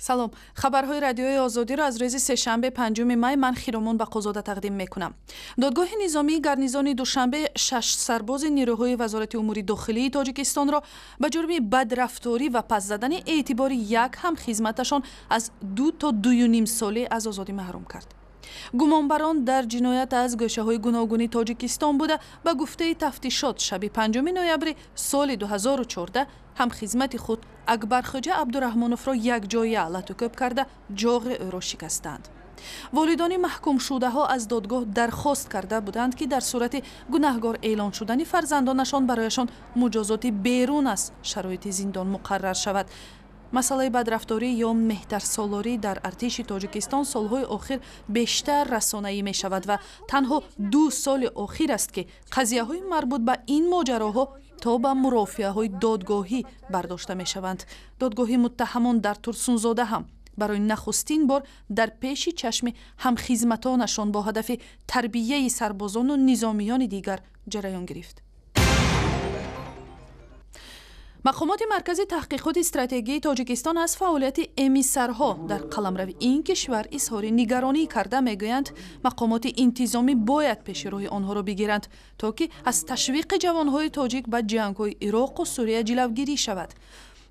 سلام، خبرهای رادیوی آزادی را از روز سه‌شنبه 5 می من خیرمان بقوزاده تقدیم میکنم. دادگاه نظامی گارنیزون دوشنبه 6 سرباز نیروهای وزارت امور داخلی تاجیکستان را به جرم بدرفتاری و پس زدن اعتبار یک همخدمتشان از 2 تا 2.5 ساله از آزادی محروم کرد. گمانبران در جنایت از گوشه‌های گوناگون تاجیکستان بوده و گفته تفتیشات شب 5 نوامبر سال 2014 همخدمت خود اکبرخواجه عبدالرحمنوف را یک جای علت و کوب کرده ҷоғи او را شکستند. والدان محکوم شده ها از دادگاه درخواست کرده بودند که در صورت گناهکار اعلان شدن فرزندانشان برایشان مجازات بیرون از شرایط زندان مقرر شود. مسئله بدرفتاری یا مهترسالاری در ارتش تاجیکستان سالهای آخر بیشتر رسانه‌ای می شود و تنها 2 سال آخر است که قضیه های مربوط به این ماجراها تا به مرافعه های دادگاهی برداشته می شوند. دادگاهی متهمان در ترسونزاده هم برای نخستین بار در پیش چشم همخدمتانشان با هدف تربیه سربازان و نظامیان دیگر جریان گرفت. مقامات مرکز تحقیقات استراتژی تاجیکستان از فعالیت امیسرها در قلمرو این کشور اظهار نگرانی کرده میگویند مقامات انتظامی باید پیش روی آنها را بگیرند تا که از تشویق جوانهای تاجیک به جنگ‌های عراق و سوریه جلوگیری شود.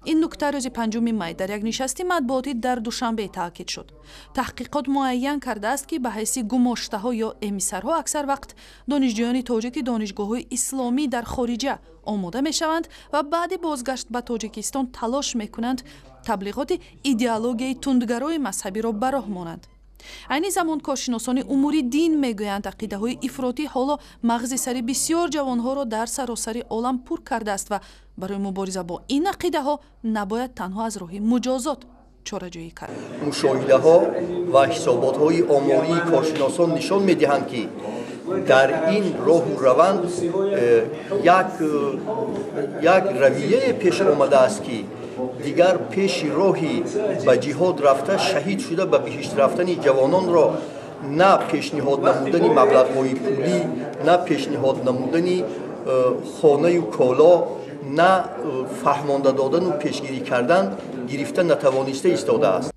این نکته روز 5 می در یک نشست مطبوعاتی در دوشنبه تاکید شد. تحقیقات معین کرده است که به حیث گماشته ها یا امیسرها اکثر وقت دانشجویان تاجیک دانشگاه‌های اسلامی در خارجه آماده می شوند و بعد بازگشت به تاجیکستان تلاش می کنند تبلیغات ایدئولوژی تندگرای مذهبی را به راه مانند. عین زمان کارشناسان امور دین میگویند عقیده های افراطی حالا مغز سری بسیار جوانها را در سراسر عالم پر کرده است و برای مبارزه با این عقیده ها نباید تنها از راه مجازات چاره‌جویی کرد. مشاهده ها و حسابات های آماری کارشناسان نشان میدهند که در این راه و روند یک رویه پیش آمده است که دیگر پیش راهی به جهاد رفته شهید شده به بهشت رفتن جوانان را نه پیشنهاد نمودن مبلغ‌های پولی، نه پیشنهاد نمودن خانه و کالا، نه فهمانده دادن و پیشگیری کردن گرفته نتوانسته ایستاده است.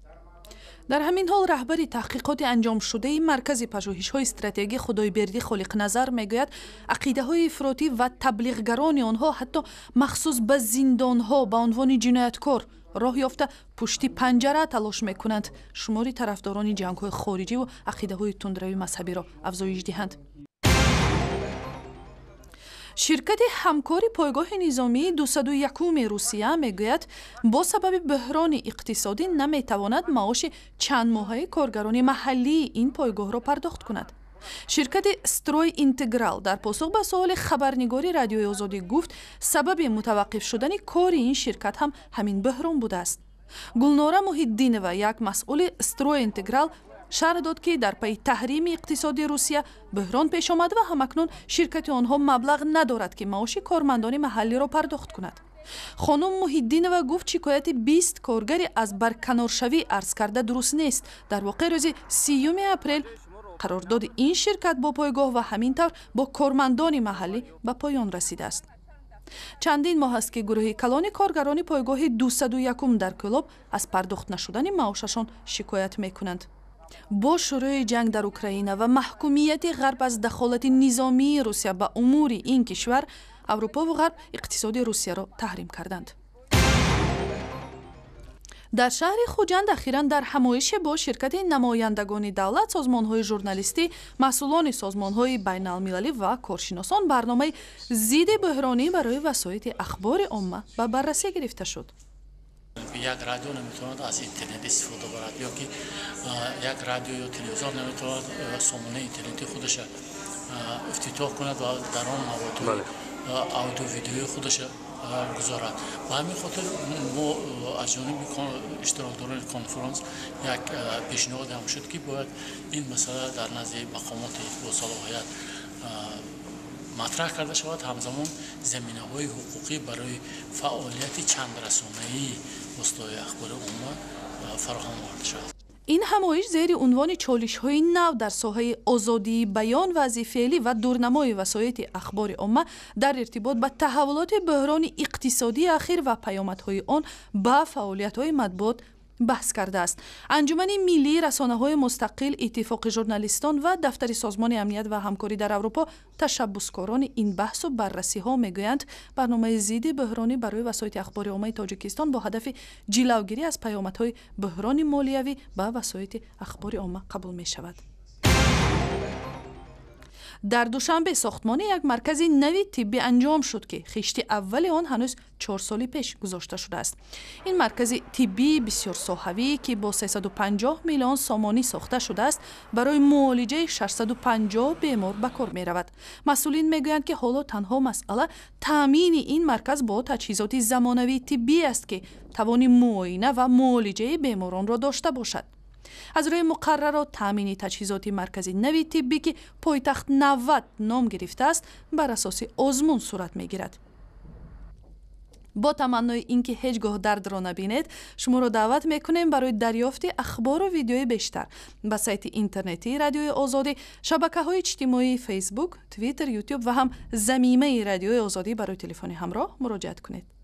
در همین حال رهبر تحقیقات انجام شده مرکز پژوهش‌های استراتژی خدایبردی خالق نظر میگوید عقیده‌های افراطی و تبلیغگران آنها حتی مخصوص به زندان‌ها به عنوان جنایتکار راه یافته پشت پنجره تلاش میکنند شماری طرفداران جنگ‌های خارجی و عقیده‌های تندروی مذهبی را افزایش دهند. شرکت همکاری پایگاه نظامی 201 روسیه میگوید با سبب بحران اقتصادی نمیتواند معاش چند ماهه کارگران محلی این پایگاه را پرداخت کند. شرکت استروی اینتگرال در پاسخ به سوال خبرنگاری رادیوی آزادی گفت سبب متوقف شدن کار این شرکت هم همین بحران بوده است. گلناره محیدینова یک مسئول استروی اینتگرال شرح داد که در پی تحریم اقتصادی روسیه بحران پیش آمد و همکنون شرکت آنها مبلغ ندارد که معاش کارمندان محلی را پرداخت کند. خانم محیدینова گفت شکایت 20 کارگری از برکنارشوی عرض کرده درست نیست. در واقع روز 30 اپریل قرارداد این شرکت با پایگاه و همینطور با کارمندان محلی به پایان رسیده است. چندین ماه است که گروه کلان کارگران پایگاه 201 در کۆلоб از پرداخت نشدن معاششان شکایت میکنند. با شروع جنگ در اوکراین و محکومیت غرب از دخالت نظامی روسیه به امور این کشور، اروپا و غرب اقتصاد روسیه را تحریم کردند. در شهر خوجند اخیراً در همایش با شرکت نمایندگان دولت، سازمان‌های ژورنالیستی، مسئولان سازمان‌های بین‌المللی و کارشناسان برنامه ضد بحرانی برای وسایط اخبار عامه به بررسی گرفته شد. یک رادیو نمیتواند از اینترنت استفاده برد یا که یک رادیو یا تلویزیون نمیتواند سامانه اینترنتی خودش افتتاح کند و در آن مواد آدیو ویدیوی خودش گذارد. و همین خاطر ما از جانب اشتراکداران کنفرانس یک پیشنهاد هم شد که باید این مسئله در نزد مقامات با صلاحیت مطرح کرده شود، همزمان زمینه‌های حقوقی برای فعالیت چند رسانه‌ای وسایل اخبار عامه فراهم آورده شود. این همایش زیر عنوان چالش‌های نو در ساحه آزادی بیان، وضع فعلی و دورنمای وسایط اخبار عامه در ارتباط با تحولات بحران اقتصادی اخیر و پیامدهای آن به فعالیت‌های مطبوعات بحث کرده است. انجمن ملی رسانه‌های مستقل، اتفاق ژورنالیستان و دفتر سازمان امنیت و همکاری در اروپا تشبسکاران این بحث و بررسی‌ها میگویند برنامه ضد بحرانی برای وسایط اخباری عامه تاجیکستان با هدف جلوگیری از پیامدهای بحران مالیوی به وسایط اخباری عامه قبول می‌شود. در دوشنبه ساختمان یک مرکز نوی طبی انجام شد که خشت اول آن هنوز 4 سال پیش گذاشته شده است. این مرکز طبی بسیار ساحوی که با 350 میلیون سامانی ساخته شده است برای معالجه 650 بیمار به کار می رود. مسئولین میگویند که حالا تنها مسئله تامین این مرکز با تجهیزات زمانوی طبی است که توان معاینه و معالجه بیماران را داشته باشد. از روی مقررات تامین تجهیزات مرکزی نوی طبی که پایتخت 90 نام گرفته است بر اساس آزمون صورت میگیرد. با تمنای اینکه هیچگاه درد را نبینید، شما را دعوت میکنیم برای دریافت اخبار و ویدیوی بیشتر به سایت اینترنتی رادیوی آزادی، شبکه‌های اجتماعی فیسبوک، توییتر، یوتیوب و هم ضمیمه رادیوی آزادی برای تلفن همراه مراجعه کنید.